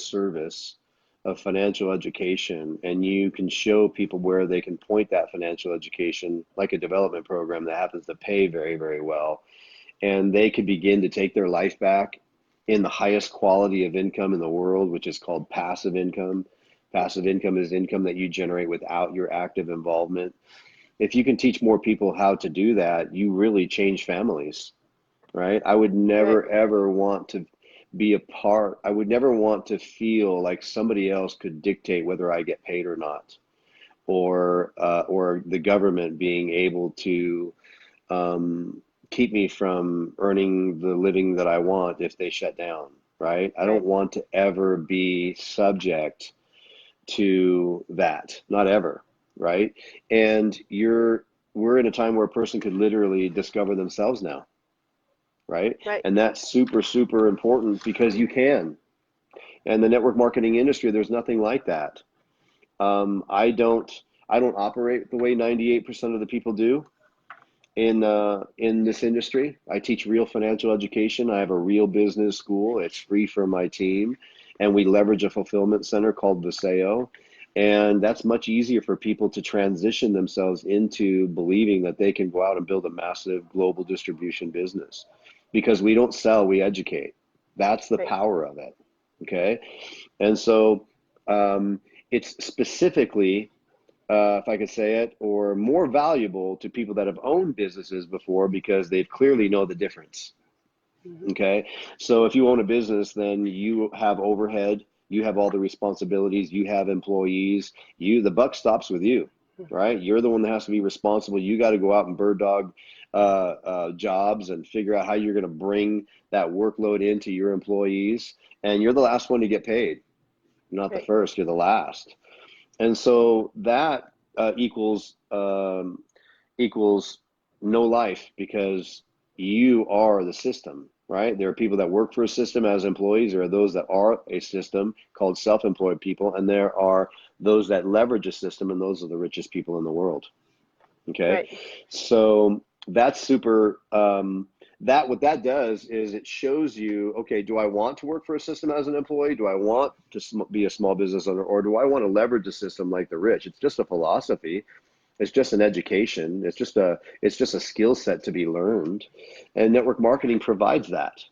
service of financial education, and you can show people where they can point that financial education, like a development program that happens to pay very, very well, and they could begin to take their life back in the highest quality of income in the world, which is called passive income. Passive income is income that you generate without your active involvement. If you can teach more people how to do that, you really change families, right? I would Right. never ever want to be a part. I would never want to feel like somebody else could dictate whether I get paid or not, or the government being able to keep me from earning the living that I want if they shut down, right? I don't Right. want to ever be subject to that, not ever, right? And we're in a time where a person could literally discover themselves now, right? Right. And that's super, super important because you can. And the network marketing industry, there's nothing like that. I don't operate the way 98% of the people do in this industry. I teach real financial education. I have a real business school. It's free for my team, and we leverage a fulfillment center called Viseo. And that's much easier for people to transition themselves into believing that they can go out and build a massive global distribution business because we don't sell, we educate. That's the Right. power of it. Okay. And so it's specifically if I could say it, or more valuable to people that have owned businesses before because they've clearly know the difference. Hmm. Okay. So if you own a business, then you have overhead, you have all the responsibilities, you have employees, the buck stops with you, right? You're the one that has to be responsible. You got to go out and bird dog jobs and figure out how you're going to bring that workload into your employees. And you're the last one to get paid, not the Right. first, you're the last. And so that equals no life because you are the system, right? There are people that work for a system as employees. There are those that are a system called self-employed people, and there are those that leverage a system, and those are the richest people in the world. Okay, Right. so that's super. That what that does is it shows you, okay, do I want to work for a system as an employee? Do I want to be a small business owner, or do I want to leverage a system like the rich? It's just a philosophy. It's just an education. It's just a skill set to be learned, and network marketing provides that.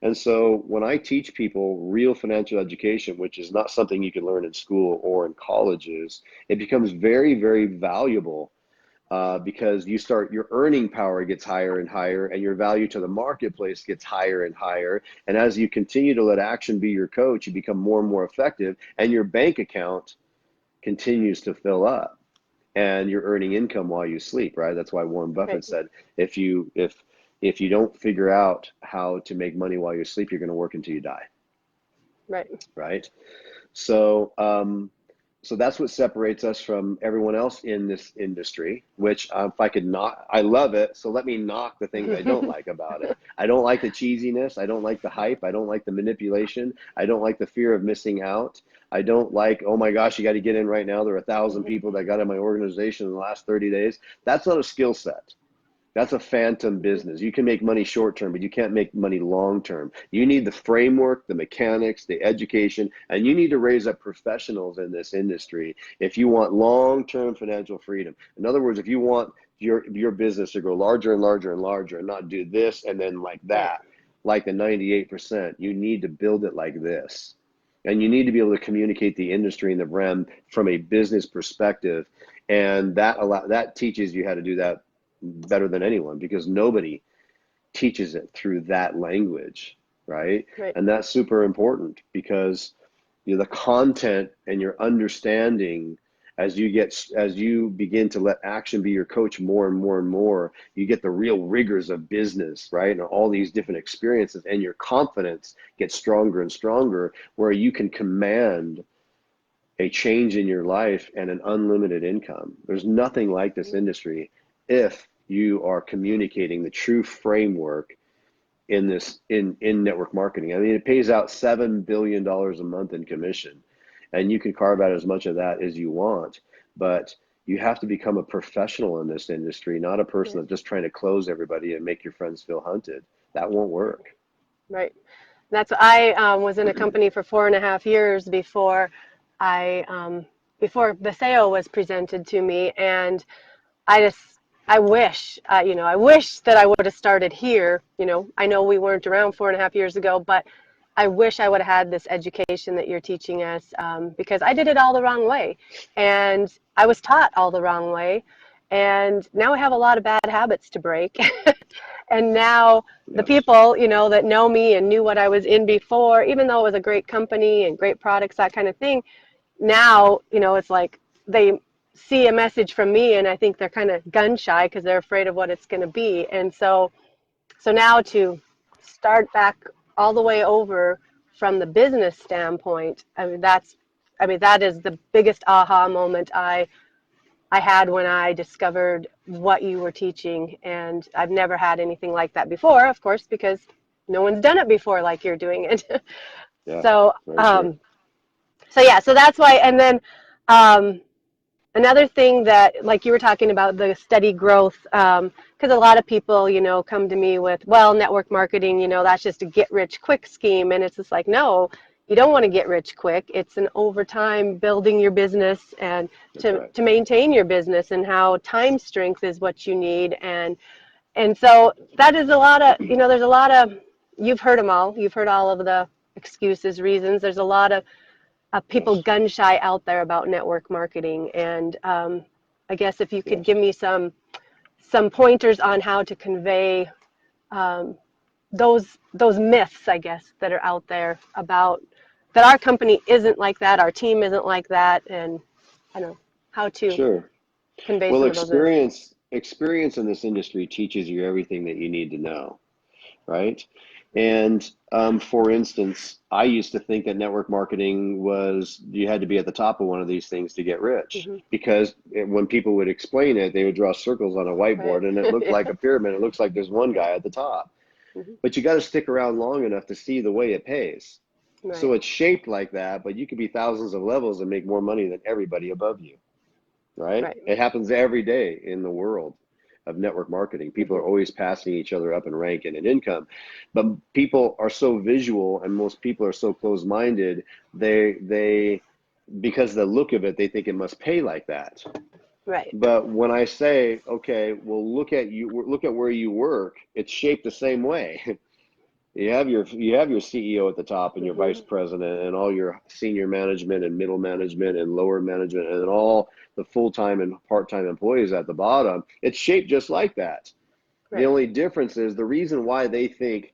And so when I teach people real financial education, which is not something you can learn in school or in colleges, it becomes very, very valuable because your earning power gets higher and higher, and your value to the marketplace gets higher and higher. And as you continue to let action be your coach, you become more and more effective, and your bank account continues to fill up, and you're earning income while you sleep. Right? That's why Warren Right. Buffett said, if you don't figure out how to make money while you sleep, you're going to work until you die. Right. Right? So, so that's what separates us from everyone else in this industry, which if I could knock, I love it. So let me knock the things I don't like about it. I don't like the cheesiness. I don't like the hype. I don't like the manipulation. I don't like the fear of missing out. I don't like, oh my gosh, you got to get in right now. There are 1,000 people that got in my organization in the last 30 days. That's not a skill set. That's a phantom business. You can make money short term, but you can't make money long term. You need the framework, the mechanics, the education, and you need to raise up professionals in this industry if you want long term financial freedom. In other words, if you want your business to grow larger and larger and larger and not do this and then like Right. that, like the 98%, you need to build it like this. And you need to be able to communicate the industry and the brand from a business perspective. And that teaches you how to do that better than anyone because nobody teaches it through that language, right? Right. And that's super important because the content and your understanding as you begin to let action be your coach more and more and more, you get the real rigors of business, right? And all these different experiences, and your confidence gets stronger and stronger, where you can command a change in your life and an unlimited income. There's nothing like this industry if you are communicating the true framework in network marketing. I mean, it pays out $7 billion a month in commission, and you can carve out as much of that as you want, but you have to become a professional in this industry, not a person Right. that's just trying to close everybody and make your friends feel hunted. That won't work. Right. That's I was in a company for 4.5 years before before the sale was presented to me, and I just I wish I wish that I would have started here. I know we weren't around 4.5 years ago, but I wish I would have had this education that you're teaching us, because I did it all the wrong way, and I was taught all the wrong way, and now I have a lot of bad habits to break. And now the Yes. people, that know me and knew what I was in before, even though it was a great company and great products, that kind of thing, now, it's like they see a message from me and I think they're kind of gun shy because they're afraid of what it's going to be. And so now to start back all the way over from the business standpoint, that is the biggest aha moment I had when I discovered what you were teaching, and I've never had anything like that before, of course, because no one's done it before like you're doing it. Yeah, So, very true. so that's why. And then another thing that, like you were talking about, the steady growth, because a lot of people, come to me with, well, network marketing, that's just a get rich quick scheme, and it's just like, no, you don't want to get rich quick. It's an overtime building your business and That's to, right. to maintain your business, and how time strength is what you need. And so that is a lot of, there's a lot of, you've heard them all. You've heard all of the excuses, reasons. There's a lot of people Yes. gun shy out there about network marketing. And I guess if you could Yes. give me some pointers on how to convey um, those myths, I guess, that are out there about that our company isn't like that, our team isn't like that, and I don't know how to Sure. convey Well, some of those myths. experience in this industry teaches you everything that you need to know, right? And for instance, I used to think that network marketing was you had to be at the top of one of these things to get rich, Mm-hmm. because when people would explain it, they would draw circles on a Right. whiteboard and it looked Yeah. like a pyramid. It looks like there's one Yeah. guy at the top. Mm-hmm. But you got to stick around long enough to see the way it pays. So Right. it's shaped like that, but you could be thousands of levels and make more money than everybody above you, right? Right. It happens every day in the world of network marketing. People Mm-hmm. are always passing each other up in rank and in income, but people are so visual, and most people are so closed-minded. They because of the look of it, they think it must pay like that. Right. But when I say, okay, well, look at where you work, it's shaped the same way. You have your CEO at the top and your Mm-hmm. vice president and all your senior management and middle management and lower management and all the full-time and part-time employees at the bottom. It's shaped just like that. The Right. only difference is the reason why they think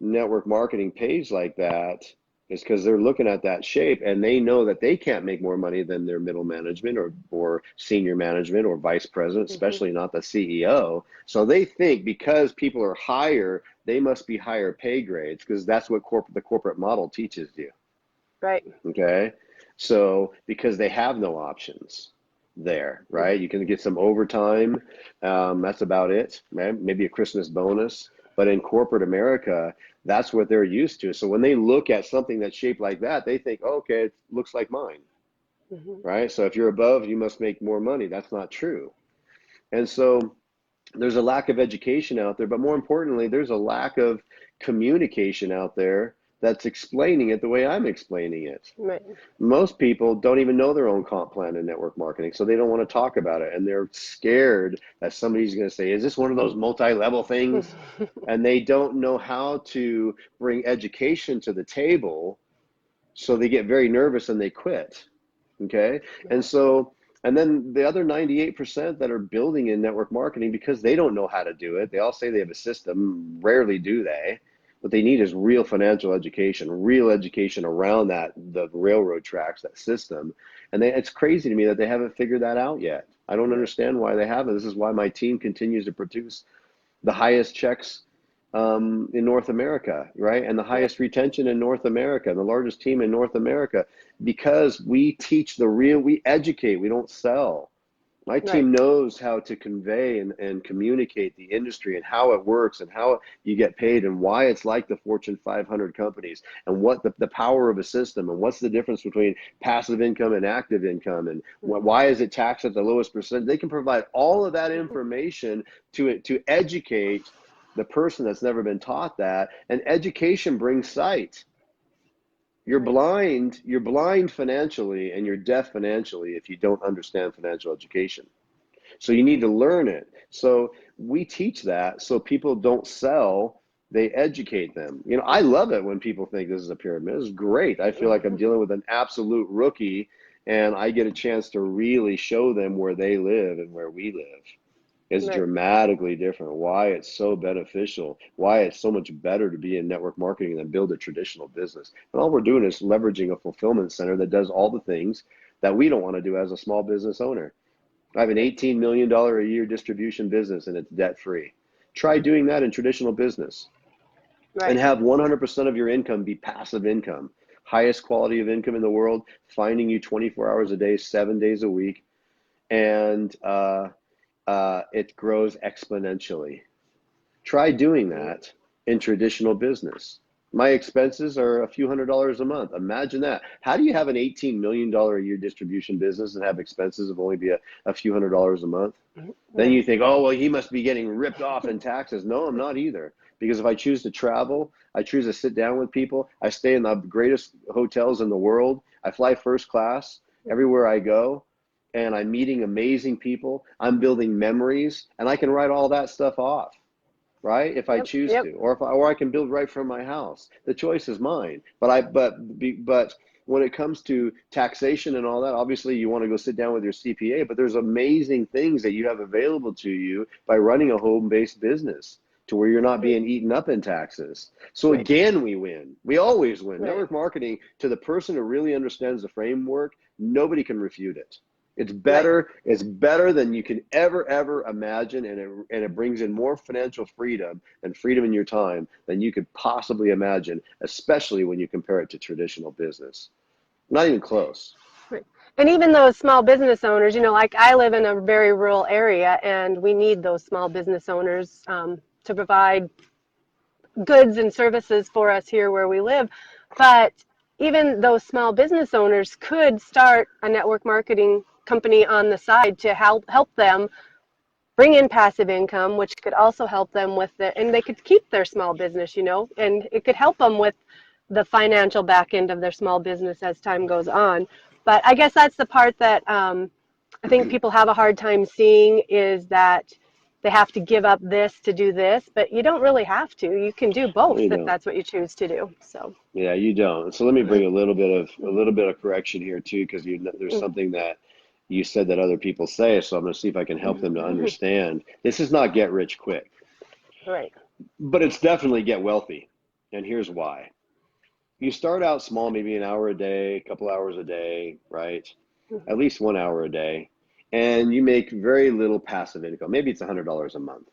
network marketing pays like that is because they're looking at that shape and they know that they can't make more money than their middle management or senior management or vice president, Mm-hmm. especially not the CEO. So they think because people are higher, they must be higher pay grades because that's what the corporate model teaches you. Right. Okay. So because they have no options there, Mm-hmm. right? You can get some overtime. That's about it, man. Maybe a Christmas bonus. But in corporate America, that's what they're used to. So when they look at something that's shaped like that, they think, oh, okay, it looks like mine, Mm-hmm. right? So if you're above, you must make more money. That's not true. And so there's a lack of education out there, but more importantly, there's a lack of communication out there that's explaining it the way I'm explaining it. Right. Most people don't even know their own comp plan in network marketing, so they don't want to talk about it. And they're scared that somebody's going to say, is this one of those multi-level things? And they don't know how to bring education to the table, so they get very nervous and they quit. Okay. And so, and then the other 98% that are building in network marketing because they don't know how to do it. They all say they have a system, rarely do they. What they need is real education around that, the railroad tracks, that system. And it's crazy to me that they haven't figured that out yet. I don't Right. understand why they haven't. This is why my team continues to produce the highest checks in North America, right? And the Right. highest retention in North America, and the largest team in North America, because we teach we educate, we don't sell. My Right. team knows how to convey and communicate the industry and how it works and how you get paid and why it's like the Fortune 500 companies and what the power of a system and what's the difference between passive income and active income and Mm-hmm. why is it taxed at the lowest percent. They can provide all of that Mm-hmm. information to educate the person that's never been taught that. And education brings sight. You're blind financially, and you're deaf financially if you don't understand financial education. So you need to learn it. So we teach that so people don't sell, they educate them. You know, I love it when people think this is a pyramid. This is great. I feel like I'm dealing with an absolute rookie, and I get a chance to really show them where they live and where we live. It's Right. dramatically different. Why it's so beneficial, why it's so much better to be in network marketing than build a traditional business. And all we're doing is leveraging a fulfillment center that does all the things that we don't want to do as a small business owner. I have an $18 million a year distribution business, and it's debt free. Try doing that in traditional business, and Right. have 100% of your income be passive income. Highest quality of income in the world, finding you 24 hours a day, 7 days a week, and it grows exponentially. Try doing that in traditional business. My expenses are a few $100s a month. Imagine that. How do you have an $18 million a year distribution business and have expenses of only be a few $100s a month? Then Right. you think, oh, well, he must be getting ripped off in taxes. No, I'm not either. Because if I choose to travel, I choose to sit down with people, I stay in the greatest hotels in the world, I fly first class everywhere I go, and I'm meeting amazing people, I'm building memories, and I can write all that stuff off, right? If I Yep. choose Yep. to, or I can build right from my house. The choice is mine. But when it comes to taxation and all that, obviously you want to go sit down with your CPA, but there's amazing things that you have available to you by running a home-based business to where you're not being eaten up in taxes. So Right. again, we win. We always win. Right. Network marketing, to the person who really understands the framework, nobody can refute it. It's Right. better. It's better than you can ever imagine, and it brings in more financial freedom and freedom in your time than you could possibly imagine, especially when you compare it to traditional business. Not even close. Right. And even those small business owners, like I live in a very rural area, and we need those small business owners to provide goods and services for us here where we live. But even those small business owners could start a network marketing company on the side to help them bring in passive income, which could also help them with and they could keep their small business, and it could help them with the financial back end of their small business as time goes on. But I guess that's the part that I think people have a hard time seeing, is that they have to give up this to do this, but you don't really have to. You can do both You if don't. that's what you choose to do. So, Yeah, you don't. So let me bring a little bit of correction here too, because there's something that you said that other people say. So I'm going to see if I can help them to understand. This is not get rich quick, right. but it's definitely get wealthy. And here's why. You start out small, maybe an hour a day, a couple hours a day, right? At least 1 hour a day. And you make very little passive income. Maybe it's $100 a month,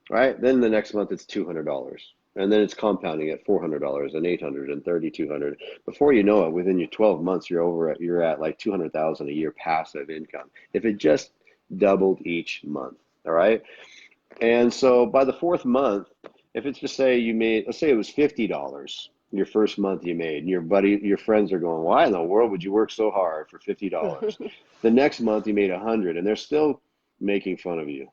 right? Then the next month it's $200. And then it's compounding at $400 and $800 and $3,200. Before you know it, within your 12 months, you're at like 200,000 a year passive income. If it just doubled each month, all right? And so by the fourth month, if it's just say you made, let's say it was $50 your first month you made, and your friends are going, why in the world would you work so hard for $50? The next month you made 100, and they're still making fun of you.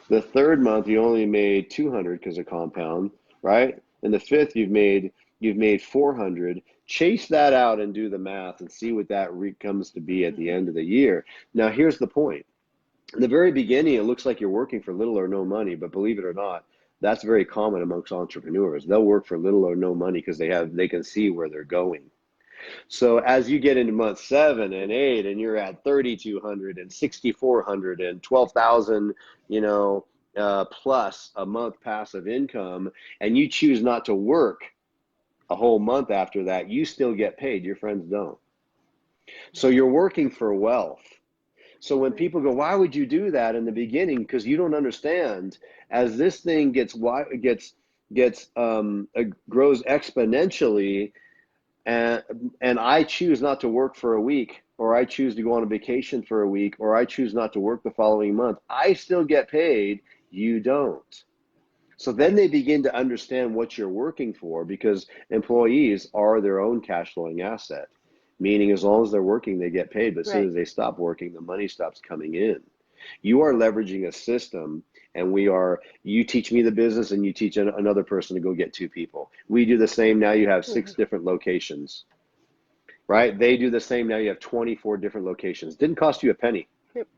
The third month you only made 200 because of compound, right? And the fifth you've made 400. Chase that out and do the math and see what that comes to be at the end of the year. Now here's the point. In the very beginning, it looks like you're working for little or no money, but believe it or not, that's very common amongst entrepreneurs. They'll work for little or no money because they can see where they're going. So as you get into month 7 and 8, and you're at 3,200 and 6,400 and 12,000, plus a month passive income, and you choose not to work a whole month after that, you still get paid. Your friends don't. So you're working for wealth. So when people go, why would you do that in the beginning? Because you don't understand. As this thing grows exponentially, and I choose not to work for a week, or I choose to go on a vacation for a week, or I choose not to work the following month, I still get paid. You don't. So then Right. they begin to understand what you're working for, because employees are their own cash flowing asset, meaning as long as they're working, they get paid. But as soon Right. as they stop working, the money stops coming in. You are leveraging a system, and you teach me the business and you teach another person to go get 2 people. We do the same. Now you have 6 different locations, right? They do the same. Now you have 24 different locations. Didn't cost you a penny. Yep.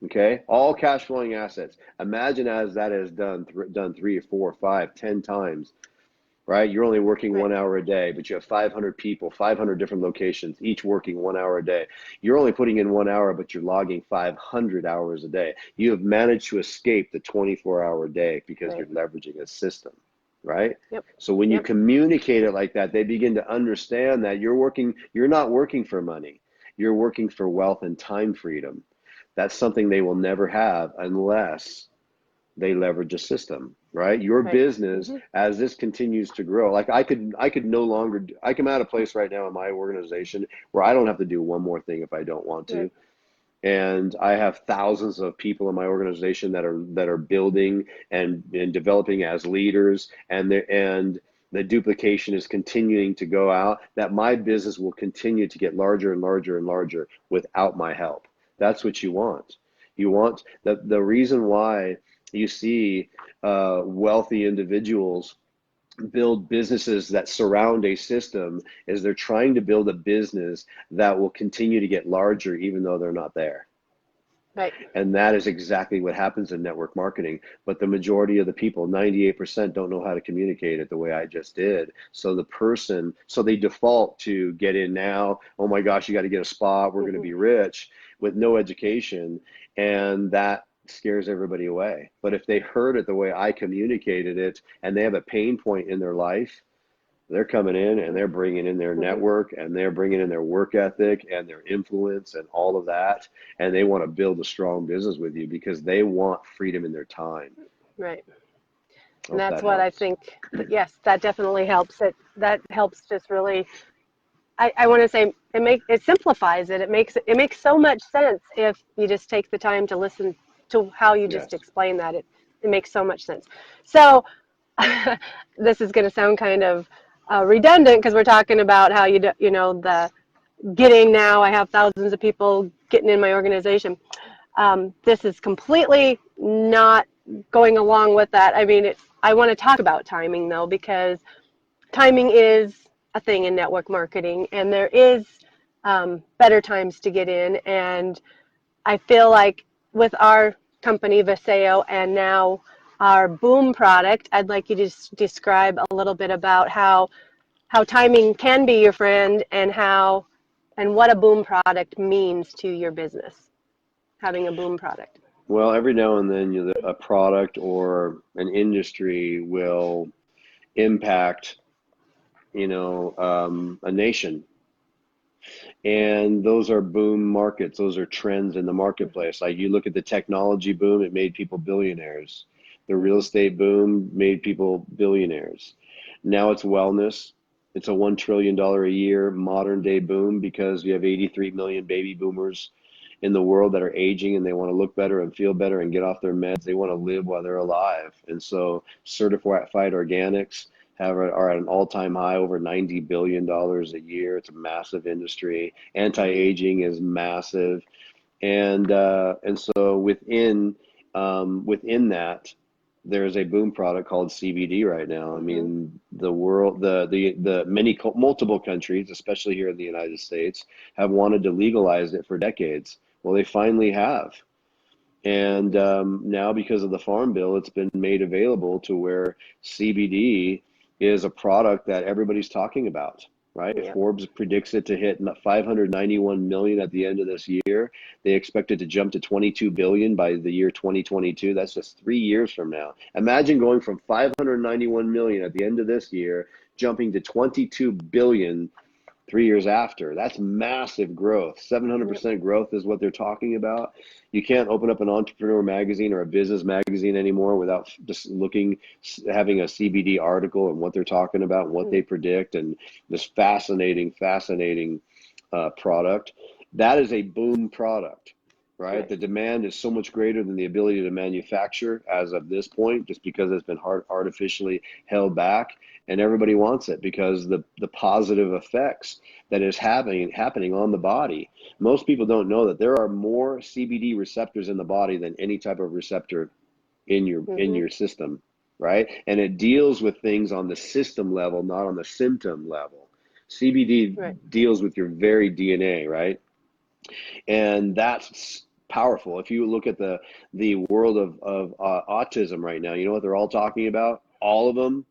Okay, all cash flowing assets. Imagine as that is done 3 or 4 or 5, 10 times, right? You're only working 1 hour a day, but you have 500 people, 500 different locations, each working 1 hour a day. You're only putting in 1 hour, but you're logging 500 hours a day. You have managed to escape the 24-hour day because you're leveraging a system, right? Yep. So when you communicate it like that, they begin to understand that you're not working for money. You're working for wealth and time freedom. That's something they will never have unless they leverage a system, right? Your business, as this continues to grow, like I could no longer, I come at a place right now in my organization where I don't have to do one more thing if I don't want to. And I have thousands of people in my organization that are building and developing as leaders, and the duplication is continuing to go out, that my business will continue to get larger and larger and larger without my help. That's what you want. You want the reason why you see wealthy individuals build businesses that surround a system is they're trying to build a business that will continue to get larger even though they're not there. Right. And that is exactly what happens in network marketing. But the majority of the people, 98%, don't know how to communicate it the way I just did. So they default to get in now. Oh my gosh, you got to get a spot. We're going to be rich, with no education. And that scares everybody away. But if they heard it the way I communicated it, and they have a pain point in their life, they're coming in and they're bringing in their network, and they're bringing in their work ethic and their influence and all of that. And they want to build a strong business with you because they want freedom in their time. Right. And that's what I think. Yes, that definitely helps. That helps just really, I want to say it simplifies it. It makes so much sense if you just take the time to listen to how you just explain that. It makes so much sense. So this is going to sound kind of redundant because we're talking about how the getting now. I have thousands of people getting in my organization. This is completely not going along with that. I mean, I want to talk about timing though, because timing is a thing in network marketing, and there is better times to get in. And I feel like with our company, Viseo, and now our Boom product, I'd like you to describe a little bit about how timing can be your friend, and what a Boom product means to your business, having a Boom product. Well, every now and then a product or an industry will impact, a nation. And those are boom markets. Those are trends in the marketplace. Like you look at the technology boom, it made people billionaires. The real estate boom made people billionaires. Now it's wellness. It's a $1 trillion a year modern day boom because you have 83 million baby boomers in the world that are aging, and they want to look better and feel better and get off their meds. They want to live while they're alive. And so certified organics are at an all-time high, over $90 billion a year. It's a massive industry. Anti-aging is massive. And so within that, there's a boom product called CBD right now. I mean, the world, multiple countries, especially here in the United States, have wanted to legalize it for decades. Well, they finally have. And now because of the Farm Bill, it's been made available to where CBD is a product that everybody's talking about, right? Yeah. Forbes predicts it to hit 591 million at the end of this year. They expect it to jump to 22 billion by the year 2022. That's just 3 years from now. Imagine going from 591 million at the end of this year, jumping to 22 billion 3 years after. That's massive growth. 700% growth is what they're talking about. You can't open up an entrepreneur magazine or a business magazine anymore without just having a CBD article and what they're talking about and what they predict, and this fascinating product. That is a boom product, right? The demand is so much greater than the ability to manufacture as of this point, just because it's been artificially held back. And everybody wants it because the positive effects that is happening on the body. Most people don't know that there are more CBD receptors in the body than any type of receptor in your system, right? And it deals with things on the system level, not on the symptom level. CBD Right. deals with your very DNA, right? And that's powerful. If you look at the world of autism right now, you know what they're all talking about? All of them,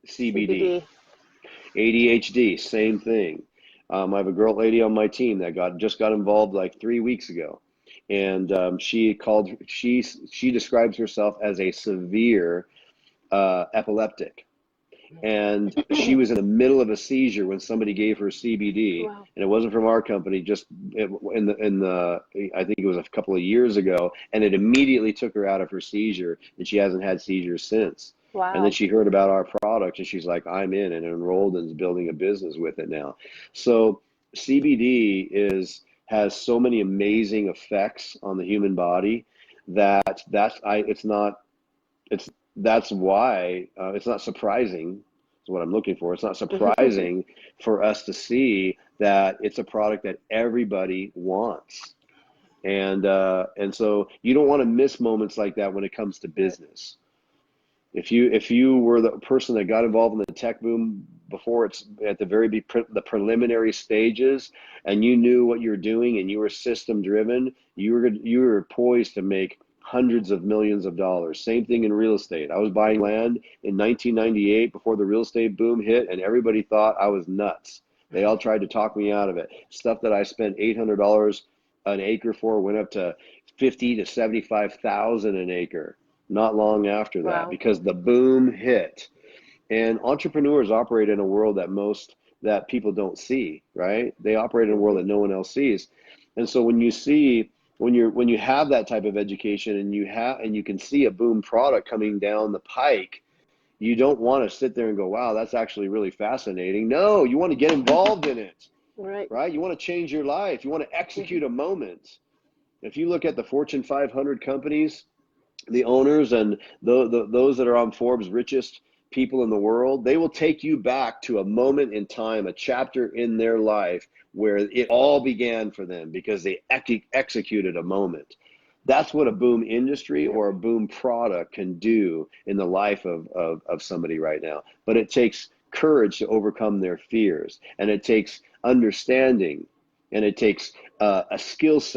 CBD. CBD. ADHD, same thing. I have a girl lady on my team that just got involved like 3 weeks ago, and she describes herself as a severe epileptic, and she was in the middle of a seizure when somebody gave her CBD, Wow. and it wasn't from our company, just in the I think it was a couple of years ago, and it immediately took her out of her seizure, and she hasn't had seizures since. And then Wow. she heard about our product, and she's like, I'm in, and enrolled and is building a business with it now. So CBD has so many amazing effects on the human body that it's that's why it's not surprising, is what I'm looking for. It's not surprising for us to see that it's a product that everybody wants. And so you don't want to miss moments like that when it comes to Right. business. If you were the person that got involved in the tech boom before it's at the the preliminary stages, and you knew what you were doing and you were system driven, you were poised to make hundreds of millions of dollars. Same thing in real estate. I was buying land in 1998 before the real estate boom hit, and everybody thought I was nuts. They all tried to talk me out of it. Stuff that I spent $800 an acre for went up to 50 to 75,000 an acre not long after that, Wow. because the boom hit. And entrepreneurs operate in a world that people don't see, right? They operate in a world that no one else sees. And so when you have that type of education, and you can see a boom product coming down the pike, you don't want to sit there and go, wow, that's actually really fascinating. No, you want to get involved in it, Right. right? You want to change your life. You want to execute a moment. If you look at the Fortune 500 companies, the owners and those that are on Forbes' richest people in the world, they will take you back to a moment in time, a chapter in their life where it all began for them because they executed a moment. That's what a boom industry Yep. or a boom product can do in the life of somebody right now. But it takes courage to overcome their fears, and it takes understanding, and it takes a skill set